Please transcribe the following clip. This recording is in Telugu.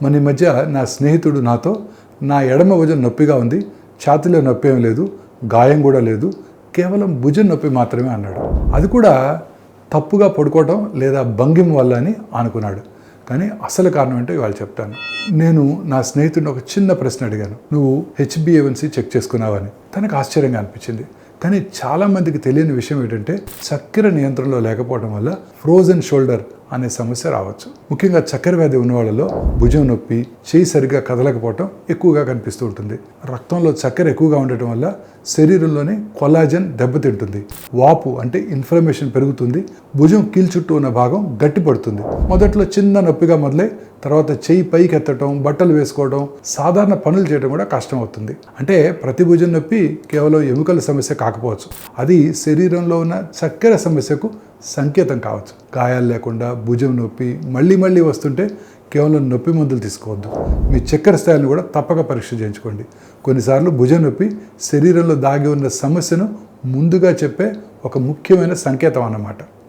మన ఈ మధ్య నా స్నేహితుడు నాతో నా ఎడమ భుజం నొప్పిగా ఉంది, ఛాతీలో నొప్పి ఏం లేదు, గాయం కూడా లేదు, కేవలం భుజం నొప్పి మాత్రమే అన్నాడు. అది కూడా తప్పుగా పడుకోవటం లేదా భంగిమ వల్ల అని అనుకున్నాడు. కానీ అసలు కారణం ఏంటో ఇవాళ చెప్తాను. నేను నా స్నేహితుడిని ఒక చిన్న ప్రశ్న అడిగాను, నువ్వు HbA1c చెక్ చేసుకున్నావని. తనకు ఆశ్చర్యంగా అనిపించింది. కానీ చాలామందికి తెలియని విషయం ఏంటంటే చక్కెర నియంత్రణలో లేకపోవడం వల్ల ఫ్రోజన్ షోల్డర్ అనే సమస్య రావచ్చు. ముఖ్యంగా చక్కెర వ్యాధి ఉన్న వాళ్ళలో భుజం నొప్పి, చేయి సరిగ్గా కదలకపోవటం ఎక్కువగా కనిపిస్తూ ఉంటుంది. రక్తంలో చక్కెర ఎక్కువగా ఉండటం వల్ల శరీరంలోని కొల్లాజన్ దెబ్బతింటుంది, వాపు అంటే ఇన్ఫ్లమేషన్ పెరుగుతుంది, భుజం కీలు చుట్టూ ఉన్న భాగం గట్టిపడుతుంది. మొదట్లో చిన్న నొప్పిగా మొదలై తర్వాత చేయి పైకి ఎత్తడం, బట్టలు వేసుకోవడం, సాధారణ పనులు చేయడం కూడా కష్టం అవుతుంది. అంటే ప్రతి భుజం నొప్పి కేవలం ఎముకల సమస్య కాకపోవచ్చు, అది శరీరంలో ఉన్న చక్కెర సమస్యకు సంకేతం కావచ్చు. గాయాలు లేకుండా భుజం నొప్పి మళ్ళీ మళ్ళీ వస్తుంటే కేవలం నొప్పి మందులు తీసుకోవద్దు. మీ చక్కెర స్థాయిని కూడా తప్పక పరీక్ష చేయించుకోండి. కొన్నిసార్లు భుజం నొప్పి శరీరంలో దాగి ఉన్న సమస్యను ముందుగా చెప్పే ఒక ముఖ్యమైన సంకేతం అన్నమాట.